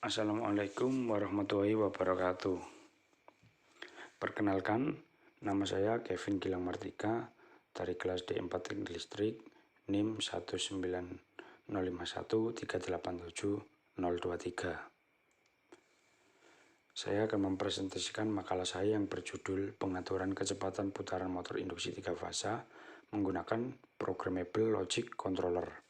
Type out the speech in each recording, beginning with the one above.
Assalamualaikum warahmatullahi wabarakatuh. Perkenalkan, nama saya Kevin Gilang Martika dari kelas D4 Teknik Listrik, NIM 19051387023. Saya akan mempresentasikan makalah saya yang berjudul Pengaturan Kecepatan Putaran Motor Induksi 3 Fasa menggunakan Programmable Logic Controller.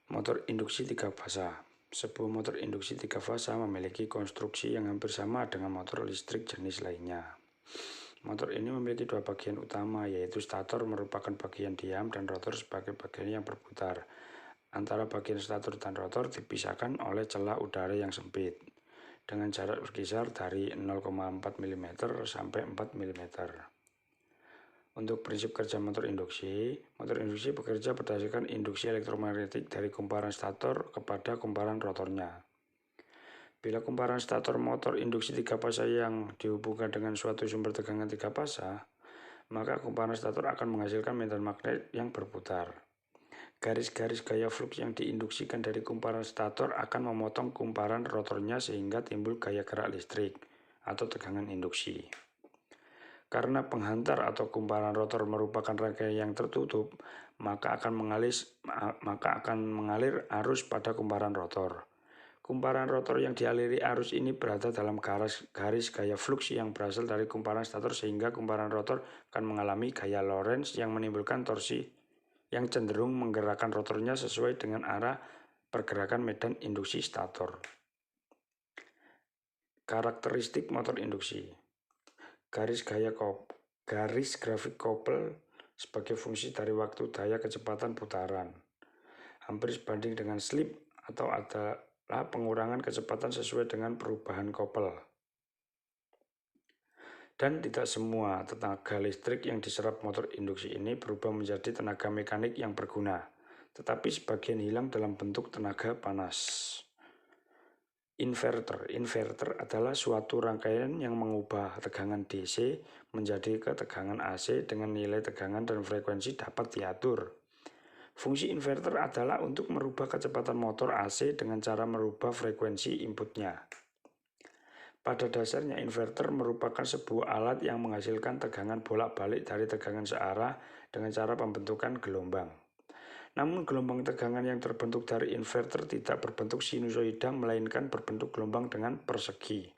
Motor induksi 3 fasa. Sebuah motor induksi 3 fasa memiliki konstruksi yang hampir sama dengan motor listrik jenis lainnya. Motor ini memiliki dua bagian utama, yaitu stator merupakan bagian diam dan rotor sebagai bagian yang berputar. Antara bagian stator dan rotor dipisahkan oleh celah udara yang sempit, dengan jarak berkisar dari 0,4 mm sampai 4 mm. Untuk prinsip kerja motor induksi bekerja berdasarkan induksi elektromagnetik dari kumparan stator kepada kumparan rotornya. Bila kumparan stator motor induksi 3 fasa yang dihubungkan dengan suatu sumber tegangan 3 fasa, maka kumparan stator akan menghasilkan medan magnet yang berputar. Garis-garis gaya flux yang diinduksikan dari kumparan stator akan memotong kumparan rotornya sehingga timbul gaya gerak listrik atau tegangan induksi. Karena penghantar atau kumparan rotor merupakan rangkaian yang tertutup, maka akan mengalir arus pada kumparan rotor. Kumparan rotor yang dialiri arus ini berada dalam garis gaya flux yang berasal dari kumparan stator, sehingga kumparan rotor akan mengalami gaya Lorentz yang menimbulkan torsi yang cenderung menggerakkan rotornya sesuai dengan arah pergerakan medan induksi stator. Karakteristik motor induksi. Garis grafik couple sebagai fungsi dari waktu daya kecepatan putaran. Hampir sebanding dengan slip atau adalah pengurangan kecepatan sesuai dengan perubahan couple. Dan tidak semua tenaga listrik yang diserap motor induksi ini berubah menjadi tenaga mekanik yang berguna, tetapi sebagian hilang dalam bentuk tenaga panas. Inverter adalah suatu rangkaian yang mengubah tegangan DC menjadi ketegangan AC dengan nilai tegangan dan frekuensi dapat diatur. Fungsi inverter adalah untuk merubah kecepatan motor AC dengan cara merubah frekuensi inputnya. Pada dasarnya, inverter merupakan sebuah alat yang menghasilkan tegangan bolak-balik dari tegangan searah dengan cara pembentukan gelombang. Namun gelombang tegangan yang terbentuk dari inverter tidak berbentuk sinusoida, melainkan berbentuk gelombang dengan persegi.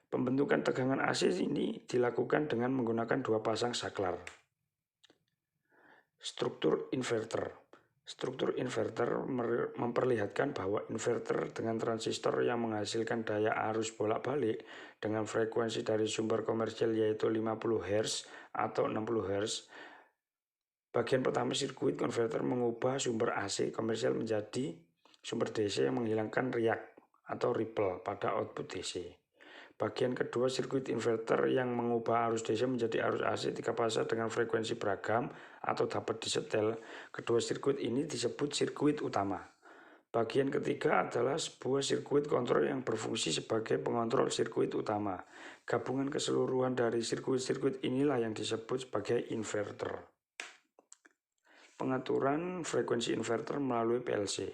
Pembentukan tegangan AC ini dilakukan dengan menggunakan dua pasang saklar. Struktur inverter. Struktur inverter memperlihatkan bahwa inverter dengan transistor yang menghasilkan daya arus bolak-balik dengan frekuensi dari sumber komersial yaitu 50 Hz atau 60 Hz. Bagian pertama sirkuit konverter mengubah sumber AC komersial menjadi sumber DC yang menghilangkan riak atau ripple pada output DC. Bagian kedua sirkuit inverter yang mengubah arus DC menjadi arus AC 3 fasa dengan frekuensi beragam atau dapat disetel. Kedua sirkuit ini disebut sirkuit utama. Bagian ketiga adalah sebuah sirkuit kontrol yang berfungsi sebagai pengontrol sirkuit utama. Gabungan keseluruhan dari sirkuit-sirkuit inilah yang disebut sebagai inverter. Pengaturan frekuensi inverter melalui PLC.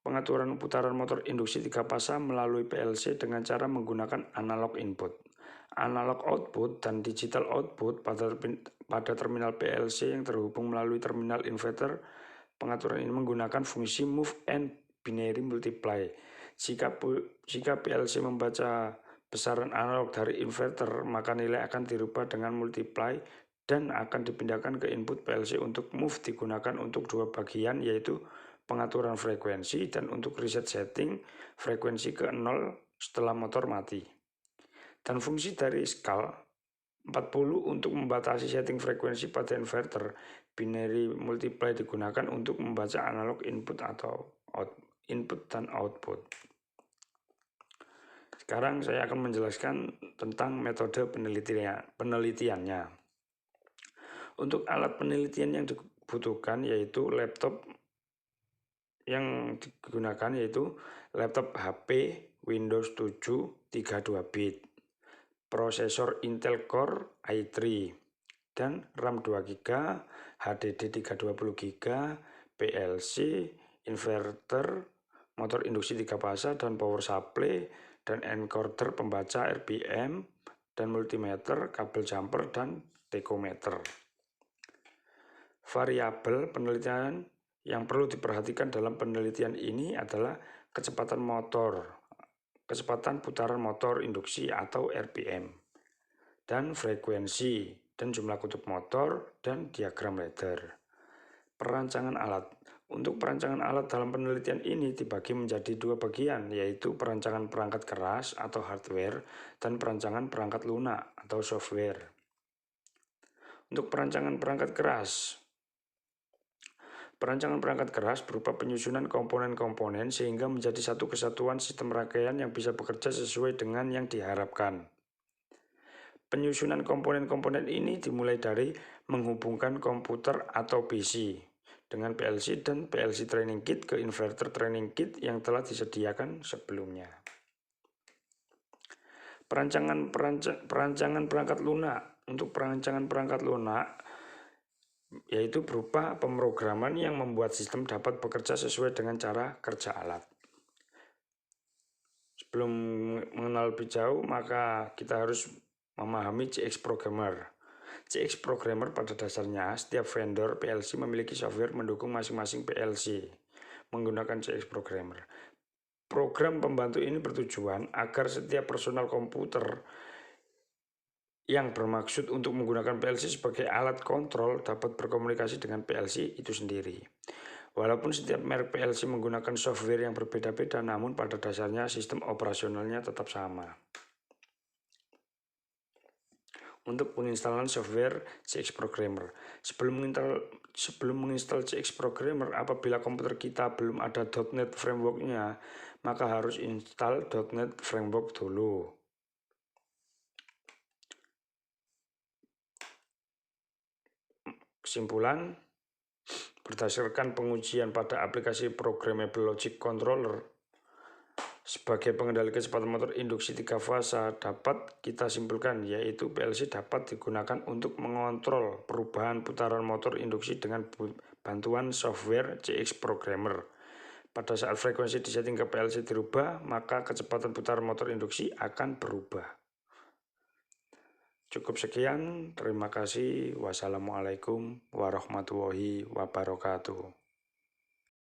Pengaturan putaran motor induksi 3 fasa melalui PLC dengan cara menggunakan analog input, analog output, dan digital output pada terminal PLC yang terhubung melalui terminal inverter. Pengaturan ini menggunakan fungsi move and binary multiply. Jika PLC membaca besaran analog dari inverter, maka nilai akan dirubah dengan multiply dan akan dipindahkan ke input PLC. Untuk move digunakan untuk dua bagian, yaitu pengaturan frekuensi dan untuk reset setting frekuensi ke 0 setelah motor mati. Dan fungsi dari skal 40 untuk membatasi setting frekuensi pada inverter. Binary multiply digunakan untuk membaca analog input atau input dan output. Sekarang saya akan menjelaskan tentang metode penelitiannya. Untuk alat penelitian yang dibutuhkan yaitu laptop yang digunakan yaitu laptop HP Windows 7 32 bit, prosesor Intel Core i3 dan RAM 2 GB, HDD 320 GB, PLC, inverter, motor induksi 3 fase, dan power supply, dan encoder pembaca RPM, dan multimeter, kabel jumper, dan tachometer. Variabel penelitian yang perlu diperhatikan dalam penelitian ini adalah kecepatan motor, kecepatan putaran motor induksi atau RPM, dan frekuensi, dan jumlah kutub motor, dan diagram ladder. Perancangan alat. Untuk perancangan alat dalam penelitian ini dibagi menjadi 2 bagian, yaitu perancangan perangkat keras atau hardware dan perancangan perangkat lunak atau software. Untuk perancangan perangkat keras, perancangan perangkat keras berupa penyusunan komponen-komponen sehingga menjadi satu kesatuan sistem rangkaian yang bisa bekerja sesuai dengan yang diharapkan. Penyusunan komponen-komponen ini dimulai dari menghubungkan komputer atau PC dengan PLC dan PLC training kit ke inverter training kit yang telah disediakan sebelumnya. Perancangan perangkat lunak. Untuk perancangan perangkat lunak yaitu berupa pemrograman yang membuat sistem dapat bekerja sesuai dengan cara kerja alat. Sebelum mengenal lebih jauh, maka kita harus memahami CX Programmer. CX Programmer pada dasarnya setiap vendor PLC memiliki software mendukung masing-masing PLC menggunakan CX Programmer. Program pembantu ini bertujuan agar setiap personal komputer yang bermaksud untuk menggunakan PLC sebagai alat kontrol dapat berkomunikasi dengan PLC itu sendiri. Walaupun setiap merek PLC menggunakan software yang berbeda-beda, namun pada dasarnya sistem operasionalnya tetap sama. Untuk penginstalan software CX Programmer. Sebelum menginstal CX Programmer, apabila komputer kita belum ada .NET Framework-nya, maka harus install .NET Framework dulu. Kesimpulan, berdasarkan pengujian pada aplikasi Programmable Logic Controller sebagai pengendali kecepatan motor induksi 3 fase dapat kita simpulkan yaitu PLC dapat digunakan untuk mengontrol perubahan putaran motor induksi dengan bantuan software CX Programmer. Pada saat frekuensi disetting ke PLC dirubah, maka kecepatan putaran motor induksi akan berubah. Cukup sekian, terima kasih. Wassalamualaikum warahmatullahi wabarakatuh.